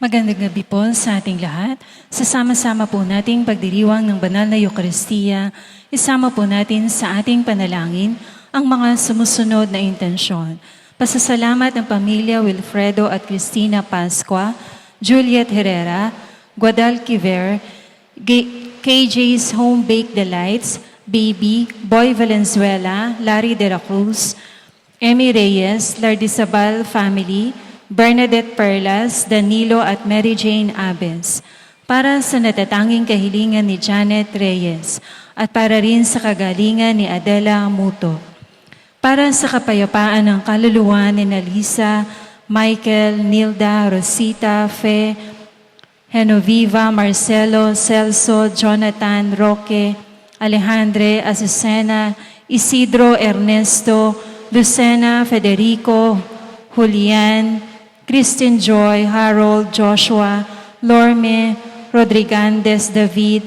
Magandang gabi po sa ating lahat. Sasama-sama po nating pagdiriwang ng banal na Eukaristiya, isama po natin sa ating panalangin ang mga sumusunod na intensyon. Pasasalamat ng pamilya Wilfredo at Cristina Pascua, Juliet Herrera, Guadalquiver, KJ's Home Baked Delights, Baby, Boy Valenzuela, Larry de la Cruz, Emmy Reyes, Lardizabal Family, Bernadette Perlas, Danilo at Mary Jane Abes, para sa natatanging kahilingan ni Janet Reyes at para rin sa kagalingan ni Adela Muto. Para sa kapayapaan ng kaluluwa ni Lisa, Michael, Nilda, Rosita, Fe, Genoviva, Marcelo, Celso, Jonathan, Roque, Alejandre, Azucena, Isidro, Ernesto, Lucena, Federico, Julian, Christine Joy, Harold, Joshua, Lorme, Rodrigandes, David,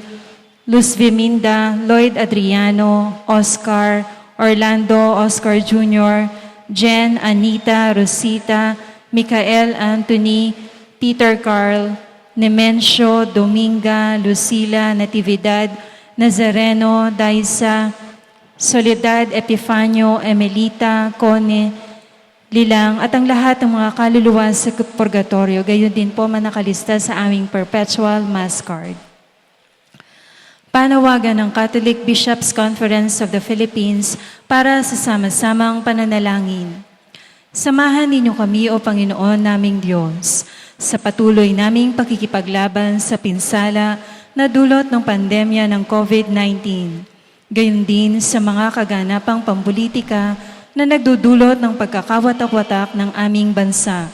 Luz Viminda, Lloyd Adriano, Oscar, Orlando, Oscar Jr., Jen, Anita, Rosita, Michael Anthony, Peter Carl, Nemencio, Dominga, Lucila, Natividad, Nazareno, Daisa, Soledad, Epifanio, Emelita, Cone, Lilang, at ang lahat ng mga kaluluwa sa purgatorio, gayon din po manakalista sa aming Perpetual Mass Card. Panawagan ng Catholic Bishops' Conference of the Philippines para sa sama-samang pananalangin. Samahan ninyo kami, O Panginoon naming Diyos, sa patuloy naming pakikipaglaban sa pinsala na dulot ng pandemya ng COVID-19. Gayon din sa mga kaganapang pampolitika na nagdudulot ng pagkakawatak-watak ng aming bansa.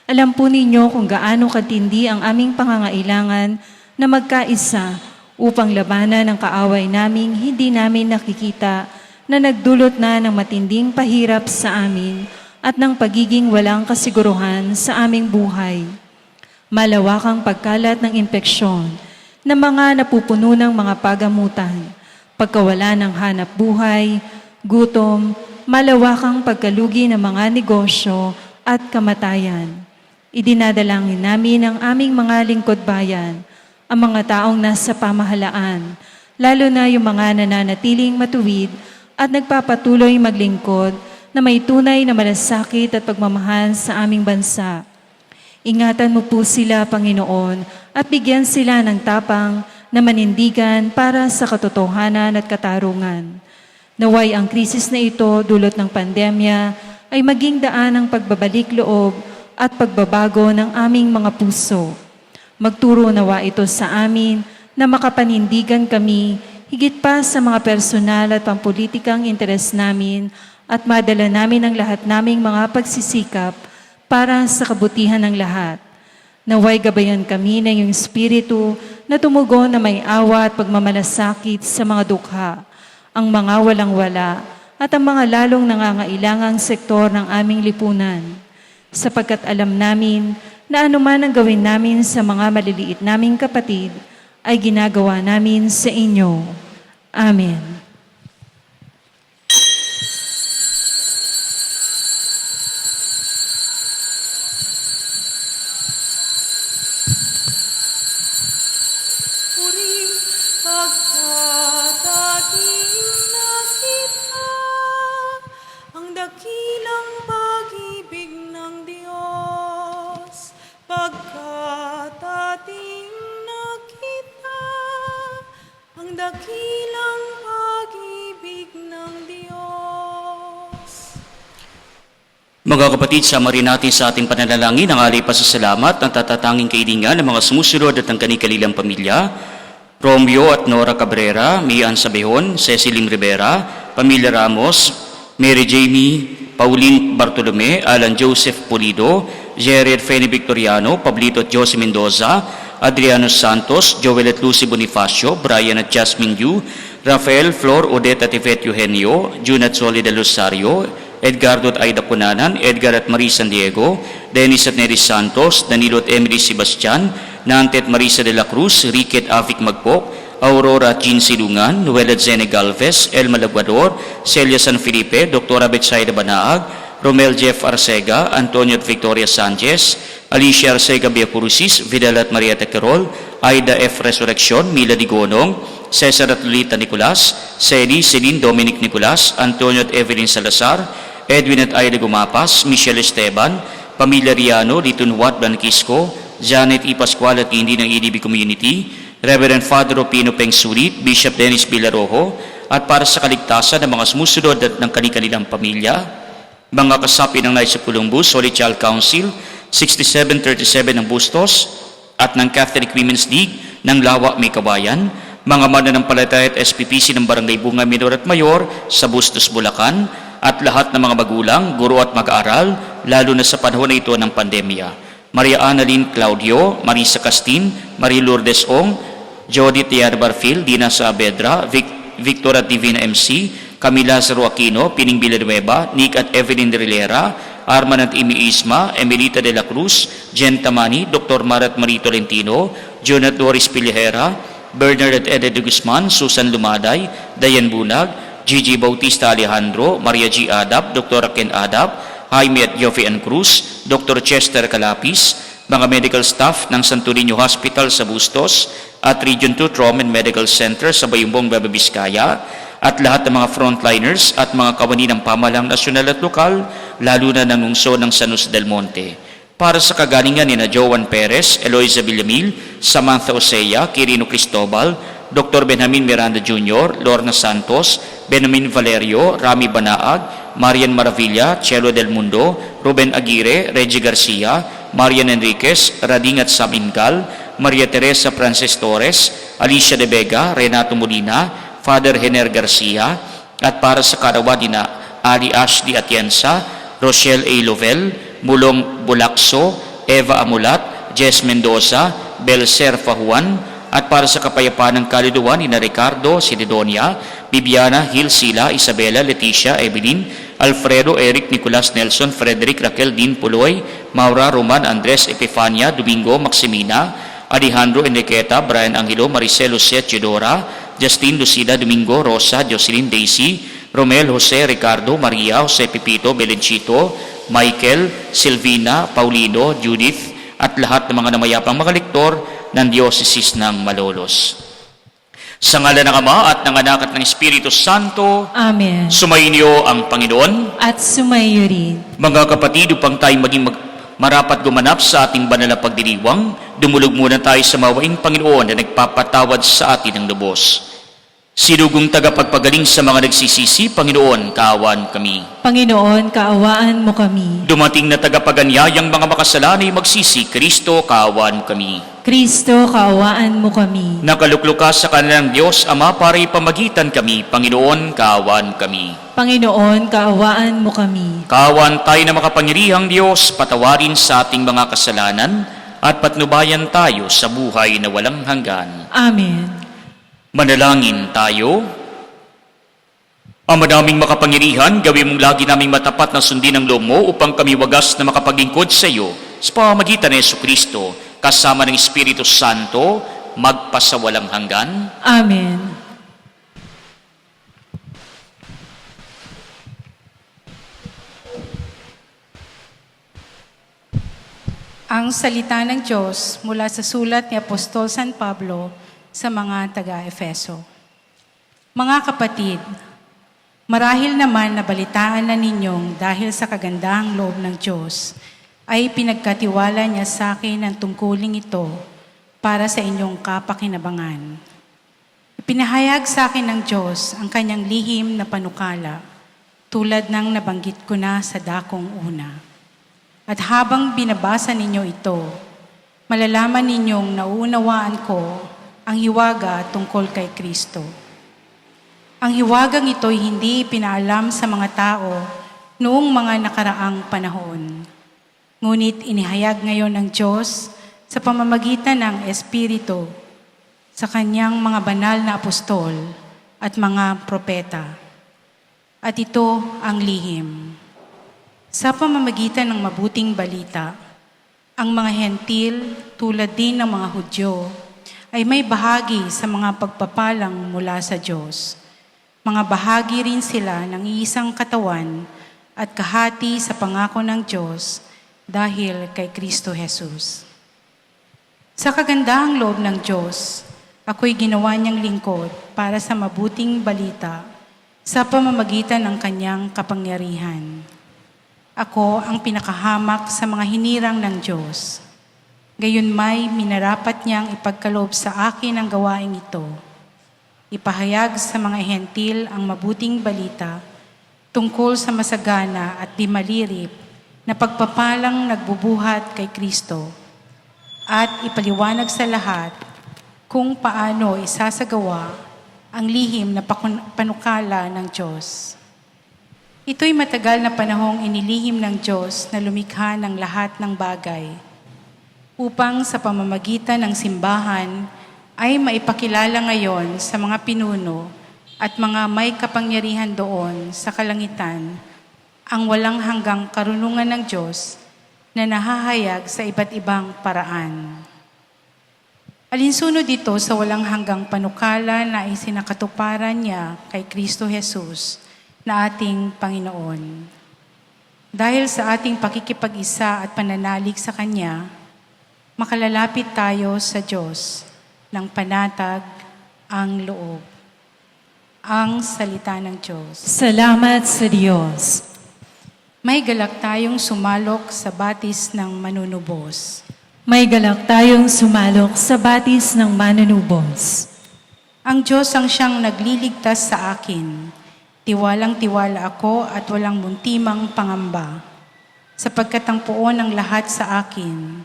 Alam po ninyo kung gaano katindi ang aming pangangailangan na magkaisa upang labanan ang kaaway naming hindi namin nakikita na nagdulot na ng matinding pahirap sa amin at ng pagiging walang kasiguruhan sa aming buhay. Malawakang pagkalat ng impeksyon na mga napupuno ng mga pagamutan, pagkawala ng hanap buhay, gutom, malawakang pagkalugi ng mga negosyo at kamatayan. Idinadalangin namin ang aming mga lingkod bayan, ang mga taong nasa pamahalaan, lalo na yung mga nananatiling matuwid at nagpapatuloy maglingkod na may tunay na malasakit at pagmamahal sa aming bansa. Ingatan mo po sila, Panginoon, at bigyan sila ng tapang na manindigan para sa katotohanan at katarungan. Naway ang krisis na ito dulot ng pandemya ay maging daan ng pagbabalik loob at pagbabago ng aming mga puso. Magturo nawa ito sa amin na makapanindigan kami higit pa sa mga personal at pampolitikang interes namin at madala namin ang lahat naming mga pagsisikap para sa kabutihan ng lahat. Naway gabayan kami ng iyong Espiritu na tumugon na may awa at pagmamalasakit sa mga dukha, ang mga walang-wala, at ang mga lalong nangangailangang sektor ng aming lipunan. Sapagkat alam namin na anuman ang gawin namin sa mga maliliit naming kapatid, ay ginagawa namin sa inyo. Amen. Mga kapatid, sama rin natin sa ating pananalangin ang alay pasasalamat ng tatatanging kailingan ng mga sumusunod at ang kanilang pamilya: Romeo at Nora Cabrera, Mian Sabehon, Ceciling Rivera, Pamilya Ramos, Mary Jamie, Pauline Bartolome, Alan Joseph Pulido, Jared Feni Victoriano, Pablito at Jose Mendoza, Adriano Santos, Joel at Lucy Bonifacio, Brian at Jasmine Yu, Rafael, Flor, Odette at Yvette Eugenio, June at Solid Rosario, Edgardo at Aida Cunanan, Edgar at Marie San Diego, Dennis at Nery Santos, Danilo at Emily Sebastian, Nante at Marisa de la Cruz, Ricky at Afik Magpok, Aurora at Jean Silungan, Noel at Zene Galvez, Elma Laguador, Celia San Felipe, Dr. Betsaida Banaag, Romel Jeff Arcega, Antonio at Victoria Sanchez, Alicia Arcega Biacurusis, Vidal at Maria Tequerol, Aida F. Resurrección, Mila Digonong, Cesar at Lolita Nicolas, Celi, Celine Dominic Nicolas, Antonio at Evelyn Salazar, Edwin at Aida Gumapas, Michelle Esteban, Pamilya Riano, Litun Huat Blanquisco, Janet E. Pascual at hindi ng EDB Community, Reverend Father Opino Peng Surit, Bishop Dennis Villarojo, at para sa kaligtasan ng mga sumusunod at ng kanilang pamilya, mga kasapi ng Knights of Columbus, Holy Child Council, 6737 ng Bustos, at ng Catholic Women's League ng Lawa, May Kabayan, mga mananampalataya at SPPC ng Barangay Bunga Minor at Mayor sa Bustos, Bulacan, at lahat ng mga magulang, guro at mag-aaral, lalo na sa panahon na ito ng pandemya. Maria Annalyn Claudio, Marisa Castin, Marie Lourdes Ong, Jody Tiar Barfil, Dina Saavedra, Victor at Divina MC, Camila Lazaro Aquino, Pining Villanueva, Nick at Evelyn Rilera, Arman at Imi Isma, Emilita de la Cruz, Jen Tamani, Dr. Marat Marie Tolentino, John at Doris Pilihera, Bernard at Ede de Guzman, Susan Lumaday, Dayan Bunag, Gigi Bautista Alejandro, Maria G. Adap, Dr. Ken Adap, Jaime at Jofian Cruz, Dr. Chester Calapis, mga medical staff ng Santo Niño Hospital sa Bustos at Region 2 Trauma and Medical Center sa Bayumbong, Nueva Vizcaya, at lahat ng mga frontliners at mga kawani ng pamahalang nasyonal at lokal, lalo na ng lungsod ng San Jose del Monte. Para sa kagalingan ni na Joan Perez, Eloisa Villamil, Samantha Osea, Quirino Cristobal, Dr. Benjamin Miranda Jr., Lorna Santos, Benjamin Valerio, Rami Banaag, Marian Maravilla, Chelo del Mundo, Ruben Aguirre, Reggie Garcia, Marian Enriquez, Rading at Sam Ingal, Maria Teresa Frances Torres, Alicia de Vega, Renato Molina, Father Hener Garcia, at para sa karawan ni na Ali Ashley Atienza, Rochelle A. Lovell, Mulong Bulacso, Eva Amulat, Jess Mendoza, Belser Fahuan, at para sa kapayapaan ng kaluluwa ni na Ricardo Sidedonia, Bibiana Hilsila, Isabela, Leticia, Evelyn, Alfredo, Eric, Nicolas, Nelson, Frederick, Raquel, Dean Puloy, Maura, Roman, Andres, Epifania, Domingo, Maximina, Alejandro, Enriqueta, Brian Angelo, Maricel, Jose, Chidora, Justin, Lucida, Domingo, Rosa, Jocelyn, Daisy, Romel, Jose, Ricardo, Maria, Jose Pipito, Belenchito, Michael, Silvina, Paulino, Judith, at lahat ng mga namayapang mga lektor ng Diocese ng Malolos. Sa ngalan ng Ama at ng Anak at ng Espiritu Santo, Amen. sumainyo ang Panginoon. At sumayo rin. Mga kapatid, upang tayo maging marapat gumanap sa ating banal na pagdiriwang, dumulog muna tayo sa mawaing Panginoon na nagpapatawad sa atin ng lubos. Sinugong tagapagpagaling sa mga nagsisisi, Panginoon, kaawaan kami. Panginoon, kaawaan mo kami. Dumating na tagapaganyayang mga makasalanay magsisi, Kristo, kaawaan kami. Kristo, kaawaan mo kami. Nakaluklukas sa kanilang Diyos, Ama, para ipamagitan kami, Panginoon, kaawaan kami. Panginoon, kaawaan mo kami. Kaawaan tayo na makapangyarihang Diyos, patawarin sa ating mga kasalanan at patnubayan tayo sa buhay na walang hanggan. Amen. Manalangin tayo. Ama naming makapangyarihan, gawin mong lagi naming matapat na sundin ang loob mo upang kami wagas na makapaglingkod sa iyo sa pamamagitan ni Jesucristo, kasama ng Espiritu Santo, magpasawalang hanggan. Amen. Ang salita ng Diyos mula sa sulat ni Apostol San Pablo sa mga taga-Efeso. Mga kapatid, marahil naman nabalitaan na ninyong dahil sa kagandahang loob ng Diyos, ay pinagkatiwala niya sa akin ang tungkuling ito para sa inyong kapakinabangan. Ipinahayag sa akin ng Diyos ang kanyang lihim na panukala, tulad ng nabanggit ko na sa dakong una. At habang binabasa ninyo ito, malalaman ninyong nauunawaan ko ang hiwaga tungkol kay Kristo. Ang hiwagang ito'y hindi pinaalam sa mga tao noong mga nakaraang panahon. Ngunit inihayag ngayon ng Diyos sa pamamagitan ng Espiritu sa kanyang mga banal na apostol at mga propeta. At ito ang lihim. Sa pamamagitan ng mabuting balita, ang mga hentil tulad din ng mga Hudyo ay may bahagi sa mga pagpapalang mula sa Diyos. Mga bahagi rin sila ng iisang katawan at kahati sa pangako ng Diyos dahil kay Kristo Jesus. Sa kagandahang loob ng Diyos, ako'y ginawa niyang lingkod para sa mabuting balita sa pamamagitan ng kanyang kapangyarihan. Ako ang pinakahamak sa mga hinirang ng Diyos. Gayunmay minarapat niyang ipagkaloob sa akin ang gawaing ito. Ipahayag sa mga hentil ang mabuting balita tungkol sa masagana at di malirip na pagpapalang nagbubuhat kay Kristo at ipaliwanag sa lahat kung paano isasagawa ang lihim na panukala ng Diyos. Ito'y matagal na panahong inilihim ng Diyos na lumikha ng lahat ng bagay upang sa pamamagitan ng simbahan ay maipakilala ngayon sa mga pinuno at mga may kapangyarihan doon sa kalangitan ang walang hanggang karunungan ng Diyos na nahahayag sa iba't ibang paraan. Alinsunod dito sa walang hanggang panukala na isinakatuparan niya kay Kristo Jesus na ating Panginoon. Dahil sa ating pakikipag-isa at pananalig sa Kanya, makalalapit tayo sa Diyos ng panatag ang loob. Ang salita ng Diyos. Salamat sa Diyos. May galak tayong sumalok sa batis ng manunubos. May galak tayong sumalok sa batis ng manunubos. Ang Diyos ang siyang nagliligtas sa akin. Tiwalang-tiwala ako at walang muntimang pangamba. Sapagkat ang puon ng lahat sa akin,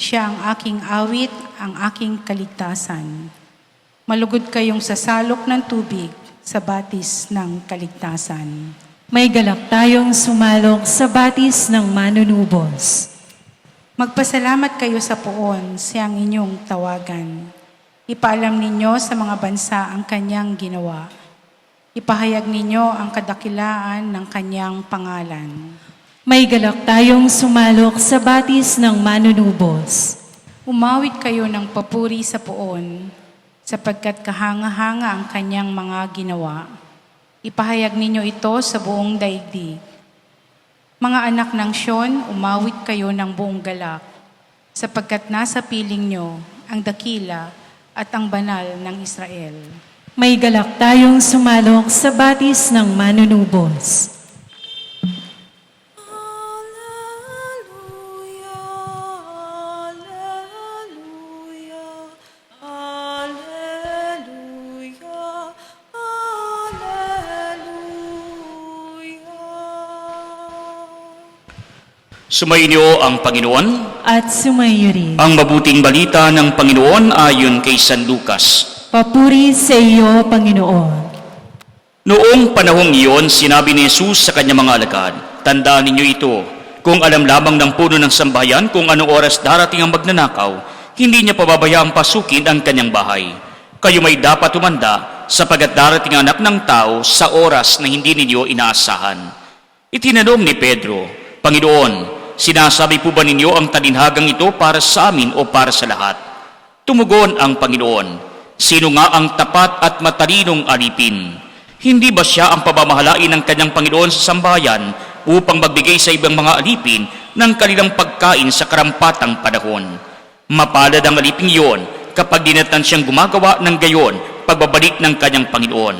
siya ang aking awit, ang aking kaligtasan. Malugod kayong sasalok ng tubig sa batis ng kaligtasan. May galak tayong sumalok sa batis ng manunubos. Magpasalamat kayo sa puon, siyang inyong tawagan. Ipaalam ninyo sa mga bansa ang kanyang ginawa. Ipahayag ninyo ang kadakilaan ng kanyang pangalan. May galak tayong sumalok sa batis ng manunubos. Umawit kayo ng papuri sa puon, sapagkat kahanga-hanga ang kanyang mga ginawa. Ipahayag ninyo ito sa buong daigdig. Mga anak ng Sion, umawit kayo ng buong galak, sapagkat nasa piling nyo ang dakila at ang banal ng Israel. May galak tayong sumalok sa batis ng manunubos. Sumainyo ang Panginoon. At sumayo rin. Ang mabuting balita ng Panginoon ayon kay San Lucas. Papuri sa iyo, Panginoon. Noong panahong iyon, sinabi ni Jesus sa kanyang mga alagad, "Tandaan ninyo ito, kung alam lamang ng puno ng sambahayan kung anong oras darating ang magnanakaw, hindi niya pababayaang pasukin ang kanyang bahay. Kayo may dapat tumanda, sapagat darating ang anak ng tao sa oras na hindi ninyo inaasahan." Itinanong ni Pedro, "Panginoon, sinasabi po ba ninyo ang talinhagang ito para sa amin o para sa lahat?" Tumugon ang Panginoon, "Sino nga ang tapat at matalinong alipin? Hindi ba siya ang pamamahalain ng kanyang Panginoon sa sambahayan upang magbigay sa ibang mga alipin ng kanilang pagkain sa karampatang panahon? Mapalad ang aliping iyon kapag dinatan siyang gumagawa ng gayon pagbabalik ng kanyang Panginoon.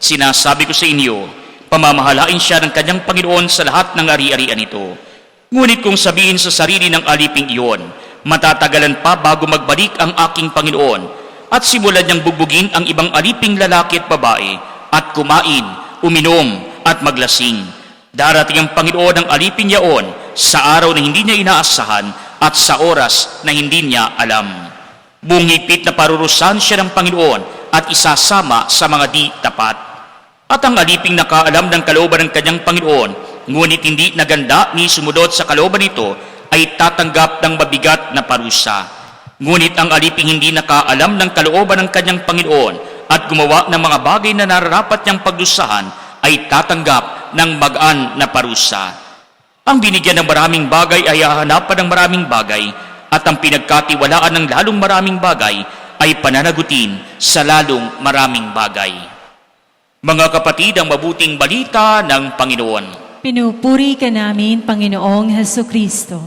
Sinasabi ko sa inyo, pamamahalain siya ng kanyang Panginoon sa lahat ng ari-arian ito. Ngunit kung sabihin sa sarili ng aliping iyon, matatagalan pa bago magbalik ang aking Panginoon, at simulan niyang bugbugin ang ibang aliping lalaki at babae, at kumain, uminom, at maglasing. Darating ang Panginoon ng aliping yaon sa araw na hindi niya inaasahan at sa oras na hindi niya alam. Buong higpit na parurusahan siya ng Panginoon at isasama sa mga di tapat. At ang aliping nakaalam ng kalooban ng kanyang Panginoon, ngunit hindi naganda ni sumunod sa kalooban nito, ay tatanggap ng mabigat na parusa. Ngunit ang aliping hindi nakaalam ng kalooban ng kanyang Panginoon at gumawa ng mga bagay na nararapat niyang pagdusahan, ay tatanggap ng magaan na parusa. Ang binigyan ng maraming bagay ay hahanapan ng maraming bagay, at ang pinagkatiwalaan ng lalong maraming bagay ay pananagutin sa lalong maraming bagay. Mga kapatid, ang mabuting balita ng Panginoon. Pinupuri ka namin, Panginoong Hesukristo.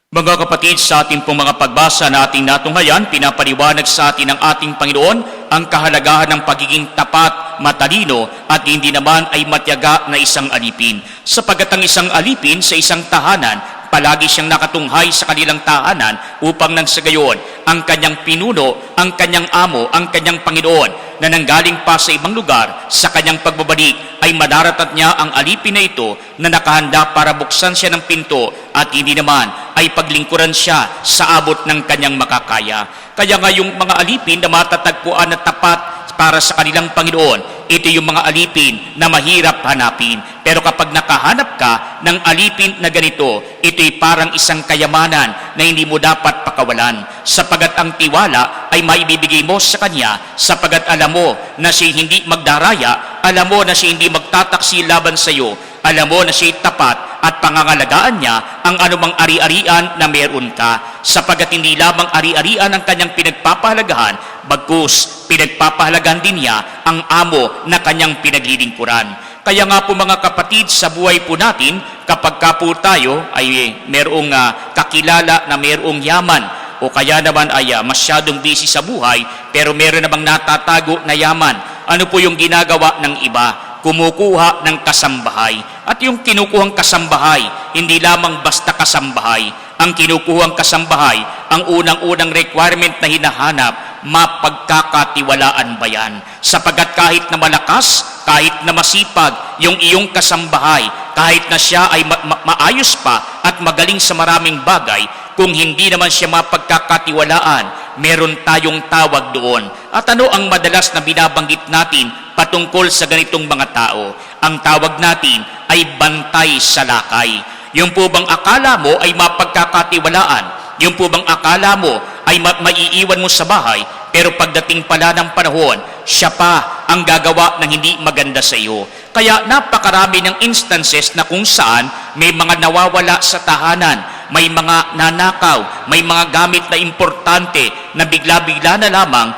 Mga kapatid, sa ating pong mga pagbasa na ating natunghayan, pinapaliwanag sa atin ng ating Panginoon ang kahalagahan ng pagiging tapat, matalino, at hindi naman ay matyaga na isang alipin. Sapagat ang isang alipin sa isang tahanan, palagi siyang nakatunghay sa kanilang tahanan upang nang sa gayon, ang kanyang pinuno, ang kanyang amo, ang kanyang Panginoon na nanggaling pa sa ibang lugar sa kanyang pagbabalik ay madaratat niya ang alipin na ito na nakahanda para buksan siya ng pinto at hindi naman ay paglingkuran siya sa abot ng kanyang makakaya. Kaya nga yung mga alipin na matatagpuan na tapat para sa kanilang Panginoon, ito yung mga alipin na mahirap hanapin. Pero kapag nakahanap ka ng alipin na ganito, ito'y parang isang kayamanan na hindi mo dapat pakawalan. Sapagat ang tiwala ay maibibigay mo sa Kanya, sapagat alam mo na siya hindi magdaraya, alam mo na siya hindi magtataksi laban sa iyo, alam mo na siya tapat at pangangalagaan niya ang anumang ari-arian na meron ka, sapagat hindi lamang ari-arian ang kanyang pinagpapahalagahan, bagkus pinagpapahalagahan din niya ang amo na kanyang pinaglilingkuran. Kaya nga po mga kapatid, sa buhay po natin, kapag ka po tayo ay merong kakilala na merong yaman, o kaya naman ay masyadong busy sa buhay, pero meron namang natatago na yaman, ano po yung ginagawa ng iba? Kumukuha ng kasambahay. At yung kinukuhang kasambahay, hindi lamang basta kasambahay. Ang kinukuhang kasambahay, ang unang-unang requirement na hinahanap, mapagkakatiwalaan ba yan? Sapagat kahit na malakas, kahit na masipag, yung iyong kasambahay, kahit na siya ay maayos pa at magaling sa maraming bagay, kung hindi naman siya mapagkakatiwalaan, meron tayong tawag doon. At ano ang madalas na binabanggit natin patungkol sa ganitong mga tao? Ang tawag natin ay bantay sa lakay. Yung po bang akala mo ay mapagkakatiwalaan? Yung po bang akala mo ay maiiwan mo sa bahay, pero pagdating pala ng panahon, siya pa ang gagawa ng hindi maganda sa iyo? Kaya napakarami ng instances na kung saan may mga nawawala sa tahanan, may mga nanakaw, may mga gamit na importante na bigla-bigla na lamang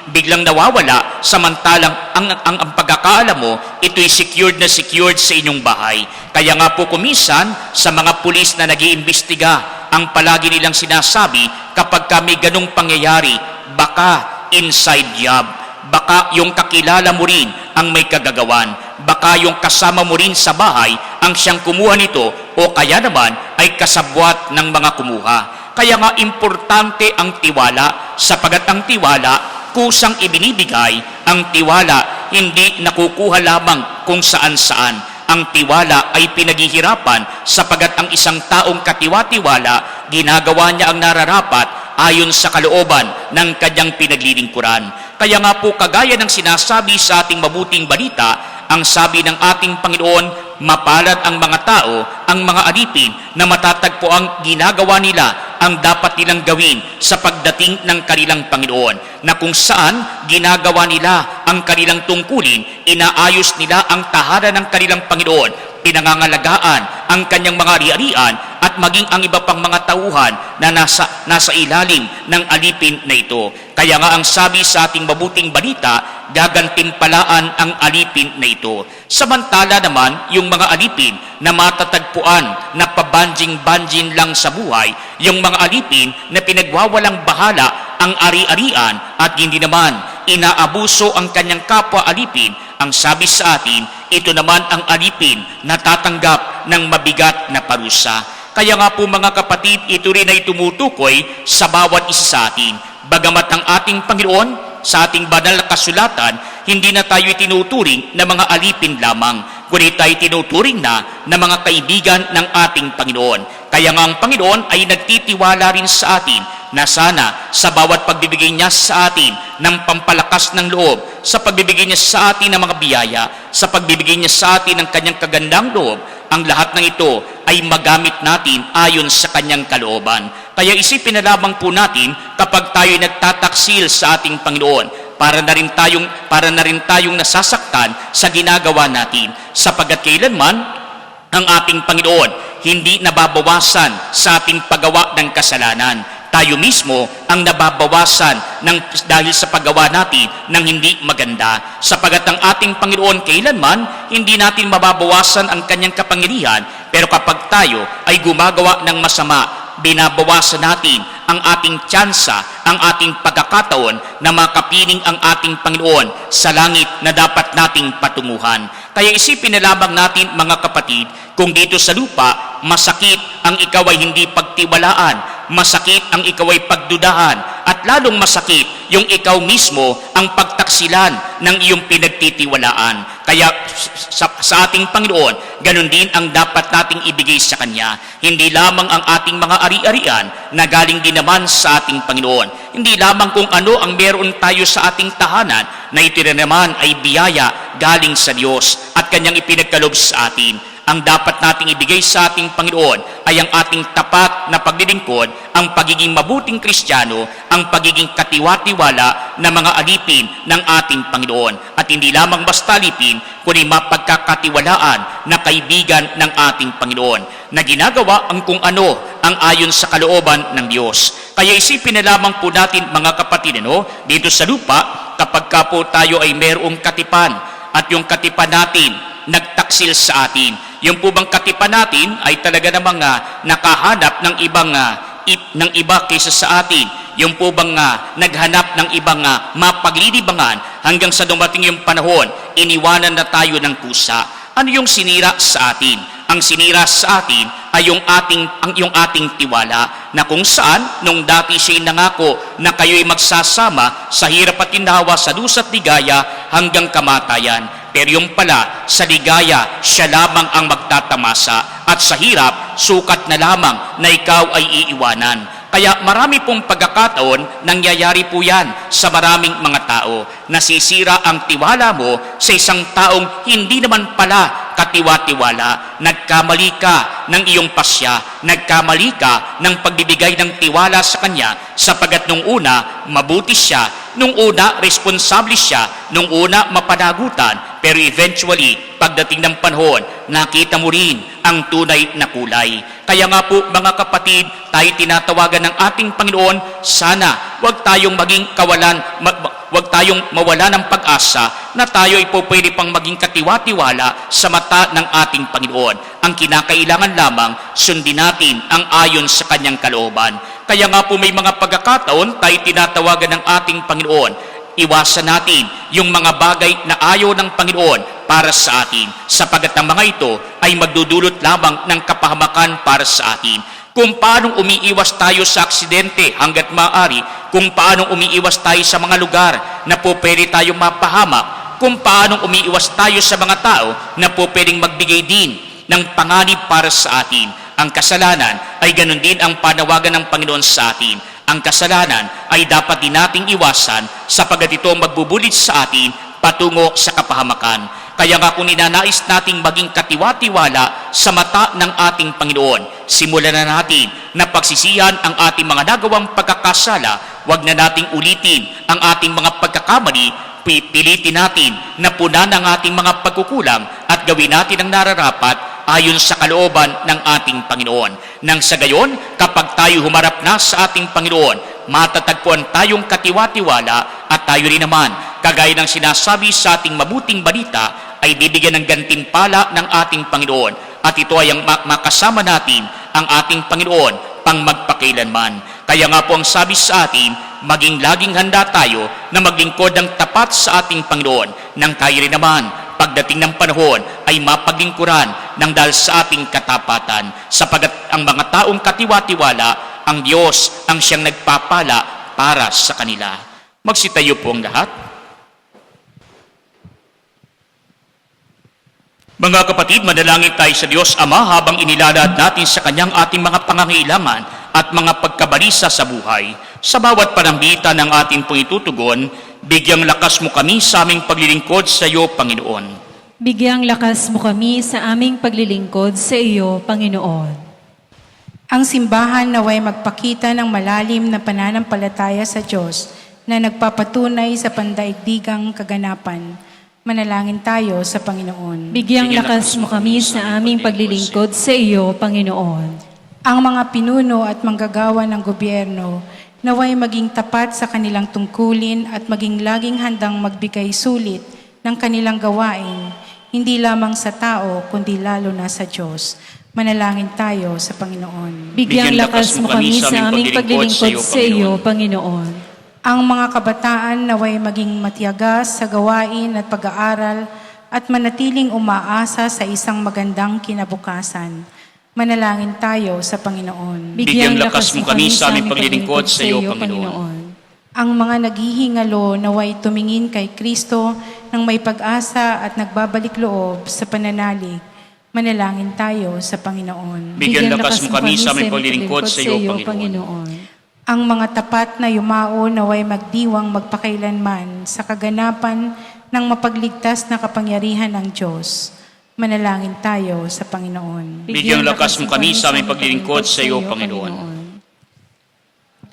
biglang nawawala, samantalang ang pagkakaalam mo, ito'y secured na secured sa inyong bahay. Kaya nga po kumisan sa mga pulis na nag-iimbestiga, ang palagi nilang sinasabi, kapag kami ganong pangyayari, baka inside job, baka yung kakilala mo rin ang may kagagawan, baka yung kasama mo rin sa bahay ang siyang kumuha nito, o kaya naman ay kasabwat ng mga kumuha. Kaya nga importante ang tiwala, sapagat ang tiwala kusang ibinibigay. Ang tiwala hindi nakukuha lamang kung saan-saan. Ang tiwala ay pinaghihirapan, sapagat ang isang taong katiwa-tiwala, ginagawa niya ang nararapat ayon sa kalooban ng kanyang pinaglilingkuran. Kaya nga po, kagaya ng sinasabi sa ating mabuting balita, ang sabi ng ating Panginoon, mapalad ang mga tao, ang mga alipin na matatagpo ang ginagawa nila, ang dapat nilang gawin sa pagdating ng kanilang Panginoon, na kung saan ginagawa nila ang kanilang tungkulin, inaayos nila ang tahanan ng kanilang Panginoon, pinangangalagaan ang kanyang mga ari-arian at maging ang iba pang mga tauhan na nasa ilalim ng alipin na ito. Kaya nga ang sabi sa ating mabuting balita, gagantimpalaan ang alipin na ito. Samantala naman, yung mga alipin na matatagpuan na pabanjing-banjing lang sa buhay, yung mga alipin na pinagwawalang bahala ang ari-arian at hindi naman inaabuso ang kanyang kapwa alipin, ang sabi sa atin, ito naman ang alipin na tatanggap ng mabigat na parusa. Kaya nga po mga kapatid, ito rin ay tumutukoy sa bawat isa sa atin. Bagamat ang ating Panginoon sa ating banal na kasulatan, hindi na tayo tinuturing na mga alipin lamang, kundi tayo tinuturing na mga kaibigan ng ating Panginoon. Kaya nga ang Panginoon ay nagtitiwala rin sa atin na sana sa bawat pagbibigay niya sa atin ng pampalakas ng loob, sa pagbibigay niya sa atin ng mga biyaya, sa pagbibigay niya sa atin ng kanyang kagandang loob, ang lahat ng ito ay magamit natin ayon sa kanyang kalooban. Kaya isipin na lamang po natin kapag tayo nagtataksil sa ating Panginoon, para na rin tayong nasasaktan sa ginagawa natin, sapagat kailanman ang ating Panginoon hindi nababawasan sa ating paggawa ng kasalanan. Tayo mismo ang nababawasan dahil sa paggawa natin ng hindi maganda. Sapagat ang ating Panginoon kailanman, hindi natin mababawasan ang kanyang kapangyarihan, pero kapag tayo ay gumagawa ng masama, binabawasan natin ang ating tsansa, ang ating pagkakataon na makapiling ang ating Panginoon sa langit na dapat nating patunguhan. Kaya isipin na lamang natin, mga kapatid, kung dito sa lupa, masakit ang ikaw ay hindi pagtiwalaan, masakit ang ikaw ay pagdudahan, at lalong masakit yung ikaw mismo ang pagtaksilan ng iyong pinagtitiwalaan. Kaya sa ating Panginoon, ganun din ang dapat nating ibigay sa Kanya. Hindi lamang ang ating mga ari-arian na galing din naman sa ating Panginoon. Hindi lamang kung ano ang meron tayo sa ating tahanan na ito na naman ay biyaya galing sa Diyos at Kanyang ipinagkaloob sa atin. Ang dapat nating ibigay sa ating Panginoon ay ang ating tapat na paglilingkod, ang pagiging mabuting Kristiyano, ang pagiging katiwa-tiwala na mga alipin ng ating Panginoon. At hindi lamang basta alipin, kundi mapagkakatiwalaan na kaibigan ng ating Panginoon, na ginagawa ang kung ano ang ayon sa kalooban ng Diyos. Kaya isipin na lamang po natin, mga kapatid, dito sa lupa, kapag ka po tayo ay mayroong katipan, at yung katipan natin nagtaksil sa atin, yung po bang katipan natin ay talaga namang nakahanap ng ibang ng iba kaysa sa atin, yung po bang naghanap ng ibang mapaglilibangan hanggang sa dumating yung panahon, iniwanan na tayo ng kusa. Ano yung sinira sa atin? Ang sinira sa atin ay yung ating tiwala, na kung saan nung dati siya'y nangako na kayo'y magsasama sa hirap at ginhawa, sa dusa at ligaya hanggang kamatayan. Pero yung pala, sa ligaya, siya lamang ang magtatamasa, at sa hirap, sukat na lamang na ikaw ay iiwanan. Kaya marami pong pagkakataon, nangyayari po yan sa maraming mga tao. Nasisira ang tiwala mo sa isang taong hindi naman pala katiwa-tiwala. Nagkamali ka ng iyong pasya, nagkamali ka ng pagbibigay ng tiwala sa Kanya, sapagat nung una, mabuti siya, nung una, responsable siya, nung una, mapanagutan, pero eventually, pagdating ng panahon, nakita mo rin ang tunay na kulay. Kaya nga po, mga kapatid, tayo tinatawagan ng ating Panginoon, sana huwag tayong mawala ng pag-asa na tayo ay po pwede pang maging katiwa-tiwala sa mata ng ating Panginoon. Ang kinakailangan lamang, sundin natin ang ayon sa Kanyang kalooban. Kaya nga po may mga pagkakataon tayo tinatawagan ng ating Panginoon, iwasan natin yung mga bagay na ayaw ng Panginoon para sa atin, sapagat ang mga ito ay magdudulot lamang ng kapahamakan para sa atin. Kung paanong umiiwas tayo sa aksidente hanggat maaari, kung paanong umiiwas tayo sa mga lugar na po pwede tayo mapahamak, kung paanong umiiwas tayo sa mga tao na po pwedeng magbigay din ng panganib para sa atin. Ang kasalanan ay ganun din ang panawagan ng Panginoon sa atin. Ang kasalanan ay dapat din nating iwasan, sapagat ito magbubulit sa atin patungo sa kapahamakan. Kaya nga kung ninanais nating maging katiwa-tiwala sa mata ng ating Panginoon, simulan na natin na pagsisihan ang ating mga nagawang pagkakasala. Huwag na nating ulitin ang ating mga pagkakamali, pilitin natin na punan ang ating mga pagkukulang at gawin natin ang nararapat ayon sa kalooban ng ating Panginoon. Nang sa gayon, kapag tayo humarap na sa ating Panginoon, matatagpuan tayong katiwa-tiwala, at tayo rin naman, kagaya ng sinasabi sa ating mabuting balita, ay bibigyan ng gantimpala ng ating Panginoon, at ito ay ang makasama natin ang ating Panginoon pang magpakailanman. Kaya nga po ang sabi sa atin, maging laging handa tayo na maglingkod ng tapat sa ating Panginoon, nang tayo rin naman pagdating ng panahon ay mapaglingkuran ng dahil sa ating katapatan, sapagat ang mga taong katiwa-tiwala, ang Diyos ang siyang nagpapala para sa kanila. Magsitayo po ang lahat. Mga kapatid, manalangin tayo sa Diyos Ama habang inilalahad natin sa Kanyang ating mga pangangailangan at mga pagkabalisa sa buhay. Sa bawat panambitan ng ating pong itutugon, bigyang lakas mo kami sa aming paglilingkod sa iyo, Panginoon. Bigyang lakas mo kami sa aming paglilingkod sa iyo, Panginoon. Ang simbahan naway magpakita ng malalim na pananampalataya sa Diyos na nagpapatunay sa pandaigdigang kaganapan. Manalangin tayo sa Panginoon. Bigyang lakas mo kami sa aming paglilingkod sa iyo, Panginoon. Ang mga pinuno at manggagawa ng gobyerno naway maging tapat sa kanilang tungkulin at maging laging handang magbigay sulit ng kanilang gawain, hindi lamang sa tao, kundi lalo na sa Diyos. Manalangin tayo sa Panginoon. Bigyang lakas mo kami sa aming paglilingkod sa iyo, Panginoon. Ang mga kabataan naway maging matiyagas sa gawain at pag-aaral at manatiling umaasa sa isang magandang kinabukasan. Manalangin tayo sa Panginoon. Bigyang lakas mo kami sa aming paglilingkod sa iyo, Panginoon. Ang mga naghihingalo naway tumingin kay Kristo ng may pag-asa at nagbabalik loob sa pananalig. Manalangin tayo sa Panginoon. Bigyan lakas mo kami sa aming paglilingkod sa iyo, Panginoon. Ang mga tapat na yumao naway magdiwang magpakailanman sa kaganapan ng mapagligtas na kapangyarihan ng Diyos. Manalangin tayo sa Panginoon. Bigyang lakas mo kami sa aming paglilingkod sa iyo, Panginoon.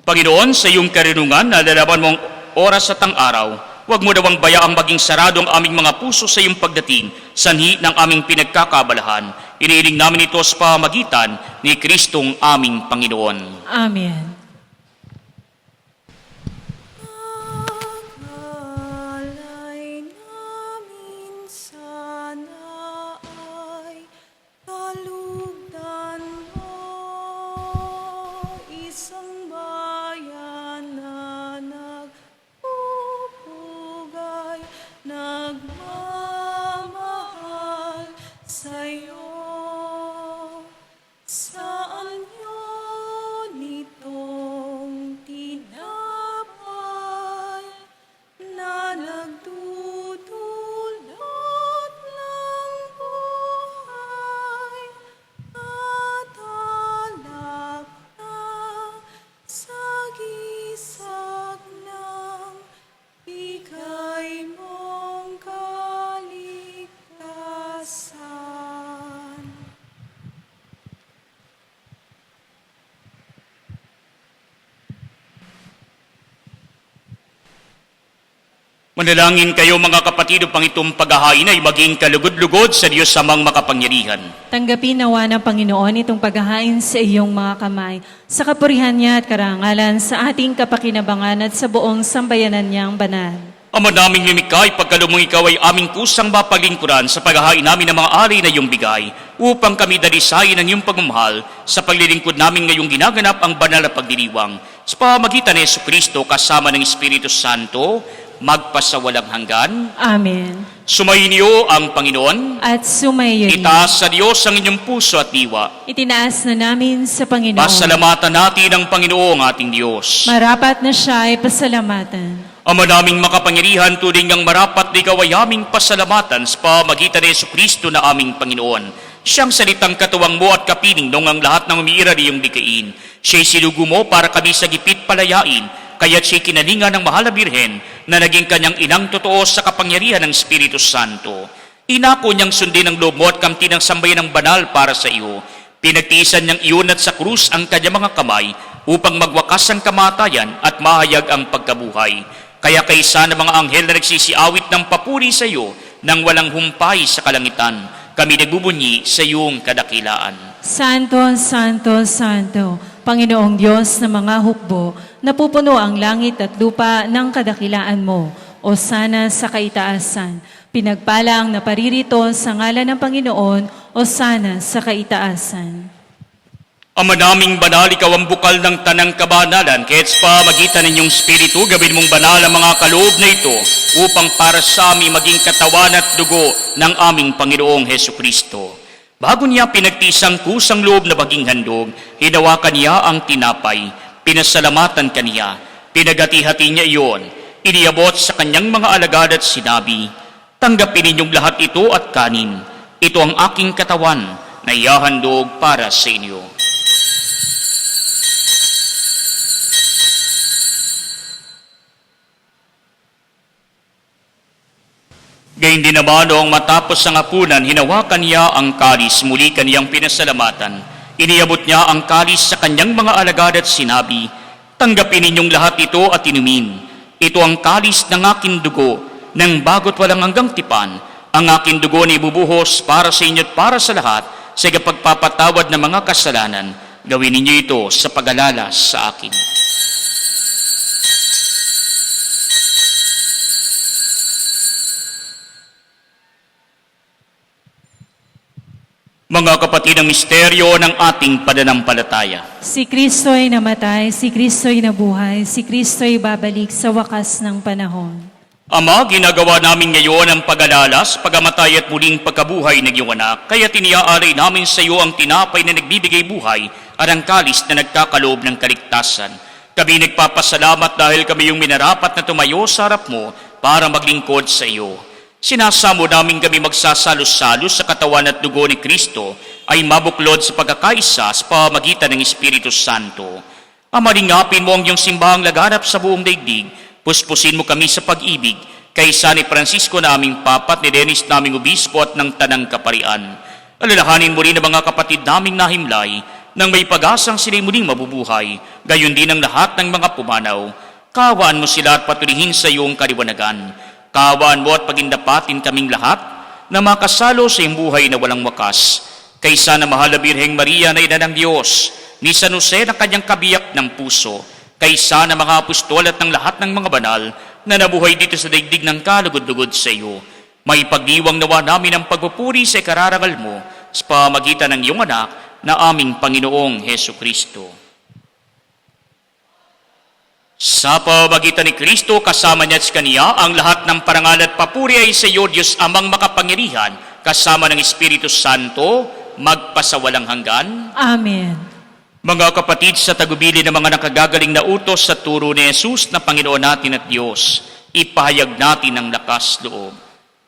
Panginoon, sa iyong karunungan na lalaban mong oras at ang araw, huwag mo dawang bayaang maging sarado ang aming mga puso sa iyong pagdating, sanhi ng aming pinagkakabalahan. Iniiling namin ito sa pamamagitan ni Kristong aming Panginoon. Amen. Alay namin sana ay kalugdan mo, isang bayan na nagpupugay, nagmamahal sa'yo. Saan yun itong tinapay na nagdudulot ng buhay at alak na sagisag ng bigay mong kaligtasan. Manalangin kayo mga kapatid upang itong paghahain ay maging kalugod-lugod sa Diyos samang makapangyarihan. Tanggapin nawa ng Panginoon itong paghahain sa iyong mga kamay, sa kapurihan niya at karangalan sa ating kapakinabangan at sa buong sambayanan niyang banal. Ama naming lumikha, pagkalumong ikaw ay aming kusang mapaglingkuran sa paghahain namin ng mga ari na iyong bigay, upang kami dalisayin ng iyong pagmamahal sa paglilingkod namin ngayong ginaganap ang banal na pagdiriwang. Sa pamamagitan ni Jesucristo kasama ng Espiritu Santo, magpasawalang hanggan. Amen. Sumayin niyo ang Panginoon. At sumayo rin. Itaas sa Diyos ang inyong puso at diwa. Itinaas na namin sa Panginoon. Pasalamatan natin ang Panginoong ating Diyos. Marapat na siya ay pasalamatan. Ama naming makapangyarihan, turing ang marapat na ikaw ay aming pasalamatan sa pamagitan ni Jesucristo na aming Panginoon. Siyang salitang katuwang mo at kapiling nung ang lahat ng umiira niyong dikain. Siya'y sinugo mo para kami sa gipit palayain, kaya't siya'y kinalinga ng mahal na Birhen na naging kanyang inang totoo sa kapangyarihan ng Espiritu Santo. Inako niyang sundin ang loob mo at kamti ng sambayan ng banal para sa iyo. Pinagtiisan niyang iyon at sa krus ang kanyang mga kamay upang magwakas ang kamatayan at mahayag ang pagkabuhay. Kaya kaysa ng mga anghel na nagsisiawit ng papuri sa iyo nang walang humpay sa kalangitan, kami nagbubunyi sa iyong kadakilaan. Santo, Santo, Santo, Panginoong Diyos ng mga hukbo, napupuno ang langit at lupa ng kadakilaan mo. O sana sa kaitaasan, pinagpala ang naparirito sa ngalan ng Panginoon, o sana sa kaitaasan. Ama naming banal, ikaw ang bukal ng tanang kabanalan, kaya't sa pamagitan ninyong Espiritu, gawin mong banal ang mga kaloob na ito, upang para sa amin maging katawan at dugo ng aming Panginoong Hesukristo. Bago niya pinagtisang kusang loob na maging handog, hinawakan niya ang tinapay, pinasalamatan kaniya, pinagati-hati niya iyon, iniabot sa kanyang mga alagad at sinabi, tanggapin ninyong lahat ito at kanin. Ito ang aking katawan na ihahandog para sa inyo. Gayun din naman noong matapos ang hapunan, hinawakan niya ang kalis, muli kaniyang pinasalamatan. Iniabot niya ang kalis sa kanyang mga alagad at sinabi, tanggapin ninyong lahat ito at inumin. Ito ang kalis ng aking dugo, ng bago't walang hanggang tipan. Ang aking dugo na ibubuhos para sa inyo at para sa lahat, sa pagpapatawad ng mga kasalanan. Gawin ninyo ito sa pag-alala sa akin. Mga kapatid, ang misteryo ng ating pananampalataya. Si Kristo'y namatay, si Kristo'y nabuhay, si Kristo'y babalik sa wakas ng panahon. Ama, ginagawa namin ngayon ang pag-alalas, pagamatay at muling pagkabuhay ng iyong anak. Kaya tiniaalay namin sa iyo ang tinapay na nagbibigay buhay at ang kalis na nagkakaloob ng kaligtasan. Kami nagpapasalamat dahil kami yung minarapat na tumayo sa harap mo para maglingkod sa iyo. Sinasamo namin kami magsasalos-salos sa katawan at dugo ni Kristo ay mabuklod sa pagkakaisa sa pamamagitan ng Espiritu Santo. Amalingapin mo ang iyong simbahang laganap sa buong daigdig. Puspusin mo kami sa pag-ibig kay San Francisco na aming papat, ni Dennis naming obispo at ng Tanang Kaparian. Alalahanin mo rin ang mga kapatid naming nahimlay nang may pag-asang sila'y muling mabubuhay, gayon din ang lahat ng mga pumanaw. Kawaan mo sila at patulihin sa iyong kaliwanagan. Kawaan mo at pagindapatin kaming lahat na makasalo sa iyong buhay na walang wakas. Kaysa na mahal na Birheng Maria na ina ng Diyos, ni San Jose na kanyang kabiyak ng puso, kaysa na mga apostol at ng lahat ng mga banal na nabuhay dito sa daigdig ng kalugod-lugod sa iyo. May pagdiwang nawa namin ang pagpupuri sa ikararangal mo sa pamagitan ng iyong anak na aming Panginoong Heso Kristo. Sa pamagitan ni Kristo, kasama niya at Kaniya, ang lahat ng parangal at papuri ay sa iyo, Diyos Amang makapangyarihan, kasama ng Espiritu Santo, magpasawalang hanggan. Amen. Mga kapatid, sa tagubili ng mga nakagagaling na utos sa turo ni Jesus na Panginoon natin at Diyos, ipahayag natin ang lakas loob.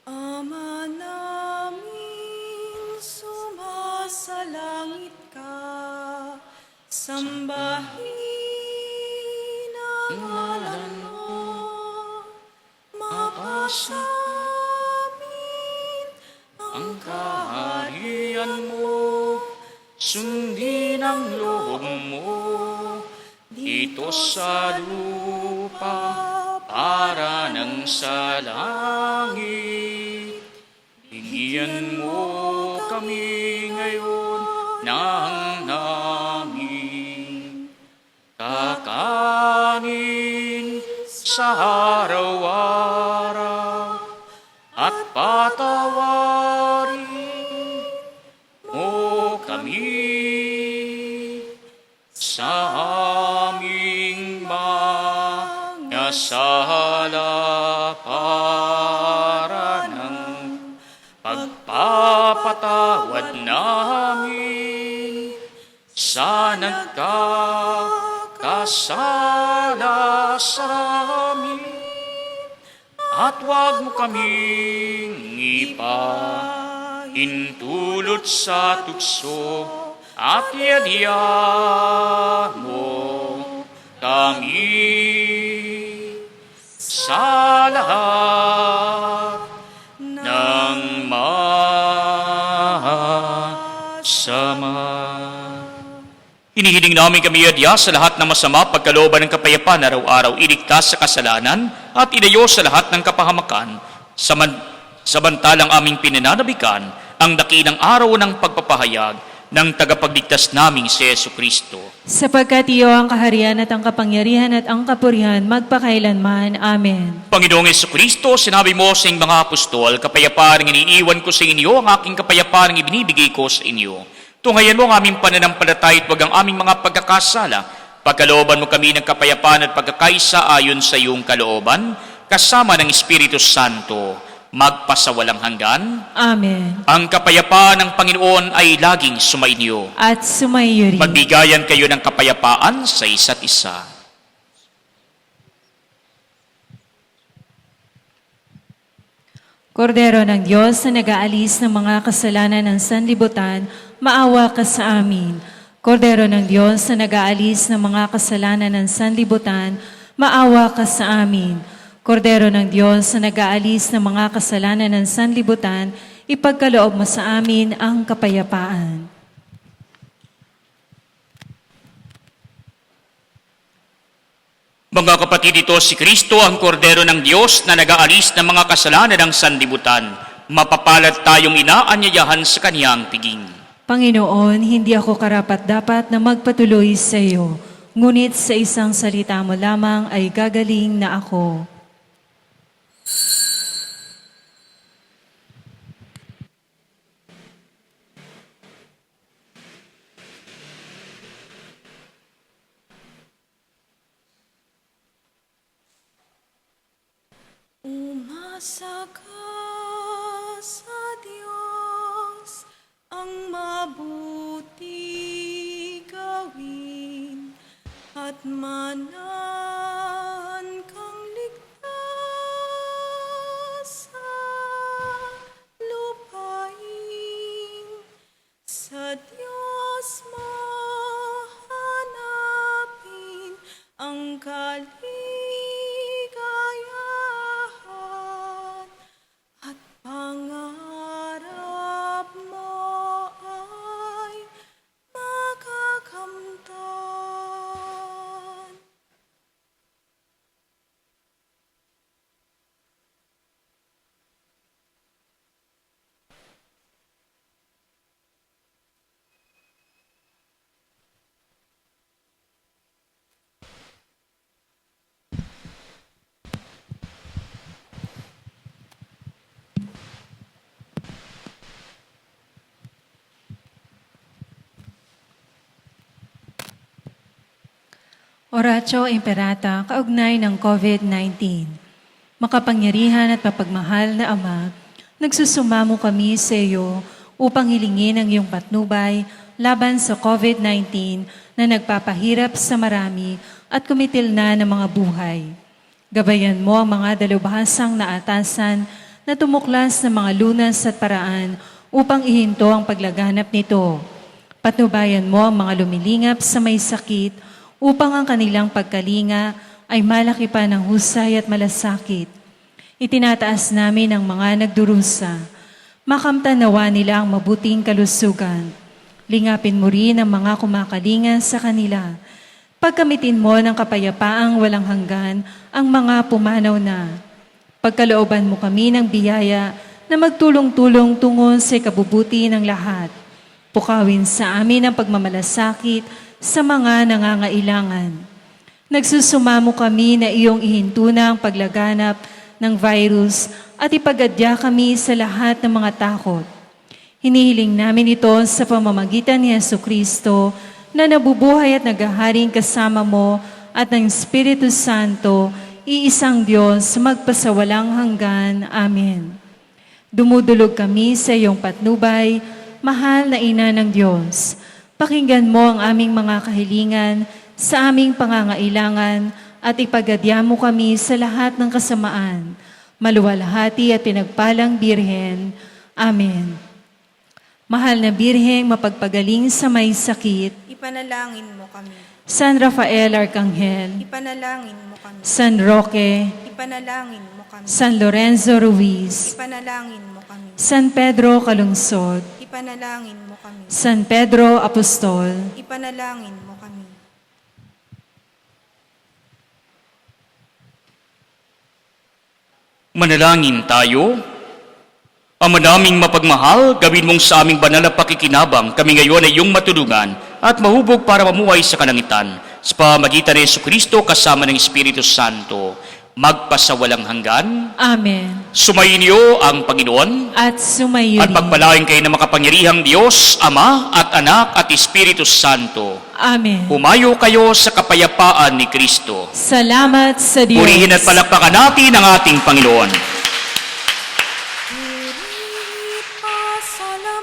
Ama namin, sumasalangit ka, sambahin ang ngalan mo, mapasamin ang Kaharian mo, sundin ang loob mo, dito sa lupa, para nang sa langit. Bigyan mo kami ngayon ng namin kakanin sa araw-araw, at patawarin mo kami sa aming mga sala para ng pagpapatawad namin sa nagkakasala sa amin. At huwag mo kaming ipahintulot sa tukso, at iadya mo kami sa lahat ng masama. Hinihiling namin kami adya sa lahat ng masama, pagkalooban ng kapayapaan araw-araw, iligtas sa kasalanan at ilayo sa lahat ng kapahamakan, samantalang aming pinananabikan ang dakilang araw ng pagpapahayag ng tagapagligtas naming si Yesu Kristo. Sapagkat iyo ang kaharian at ang kapangyarihan at ang kapurihan magpakailanman. Amen. Panginoong Yesu Kristo, sinabi mo sa iyong mga apostol, kapayapaan ang iniiwan ko sa inyo, ang aking kapayapaan ang ibinibigay ko sa inyo. Tunghayan mo ang aming pananampalataya at wag ang aming mga pagkakasala. Pagkalooban mo kami ng kapayapaan at pagkakaisa ayon sa iyong kalooban, kasama ng Espiritu Santo, magpasawalang hanggan. Amen. Ang kapayapaan ng Panginoon ay laging sumainyo. At sumaiyo rin. Magbigayan kayo ng kapayapaan sa isa't isa. Kordero ng Diyos na nag-aalis ng mga kasalanan ng sanlibutan, maawa ka sa amin. Kordero ng Diyos na nag-aalis ng mga kasalanan ng sanlibutan, maawa ka sa amin. Kordero ng Diyos na nag-aalis ng mga kasalanan ng sanlibutan, ipagkaloob mo sa amin ang kapayapaan. Mga kapatid, ito si Kristo, ang kordero ng Diyos na nag-aalis ng mga kasalanan ng sanlibutan. Mapapalad tayong inaanyayahan sa kaniyang piging. Panginoon, hindi ako karapat-dapat na magpatuloy sa iyo, ngunit sa isang salita mo lamang ay gagaling na ako. Asa ka sa Diyos ang mabuti gawin at manahan kang ligtas sa lupain. Sa Diyos mahanapin ang kaligayahan at pangarap mo ay makakamtan. Oratio Imperata, kaugnay ng COVID-19. Makapangyarihan at mapagmahal na Ama, nagsusumamo kami sa iyo upang hilingin ang iyong patnubay laban sa COVID-19 na nagpapahirap sa marami at kumitil na ng mga buhay. Gabayan mo ang mga dalubhasang naatasan na tumuklas ng mga lunas at paraan upang ihinto ang paglaganap nito. Patnubayan mo ang mga lumilingap sa may sakit upang ang kanilang pagkalinga ay malaki pa ng husay at malasakit. Itinataas namin ang mga nagdurusa. Makamtan nawa nila ang mabuting kalusugan. Lingapin mo rin ang mga kumakalinga sa kanila. Pagkamitin mo ng kapayapaang walang hanggan ang mga pumanaw na. Pagkalooban mo kami ng biyaya na magtulong-tulong tungo sa kabubuti ng lahat. Pukawin sa amin ang pagmamalasakit sa mga nangangailangan. Nagsusumamo kami na iyong ihintuna ang paglaganap ng virus at ipagadya kami sa lahat ng mga takot. Hinihiling namin ito sa pamamagitan ni Jesucristo na nabubuhay at naghaharing kasama mo at ng Espiritu Santo, iisang Diyos, magpasawalang hanggan. Amen. Dumudulog kami sa iyong patnubay, mahal na Ina ng Diyos. Pakinggan mo ang aming mga kahilingan sa aming pangangailangan at ipagadya mo kami sa lahat ng kasamaan. Maluwalhati at pinagpalang Birhen. Amen. Mahal na Birheng mapagpagaling sa may sakit, Ipanalangin mo kami. San Rafael Arcangel, Ipanalangin mo kami. San Roque, Ipanalangin mo kami. San Lorenzo Ruiz, Ipanalangin mo kami. San Pedro Calungsod, Ipanalangin mo kami. San Pedro Apostol, Ipanalangin mo kami. Manalangin tayo. Ama naming mapagmahal, gawin mong sa aming banal na pakikinabang kami ngayon ay iyong matulungan at mahubog para mamuhay sa kalangitan sa pamagitan ni Jesucristo kasama ng Espiritu Santo, magpasawalang hanggan. Amen. Sumayin niyo ang Panginoon At sumayo at rin. pagpalain kayo ng makapangyarihang Diyos, Ama at Anak at Espiritu Santo. Amen. Humayo kayo sa kapayapaan ni Kristo. Salamat sa Diyos. Purihin at palakpakan natin ang ating Panginoon. Pirit pasalamatan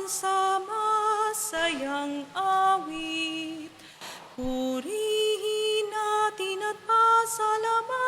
sa masayang awit. Purihin natin at pasalamatan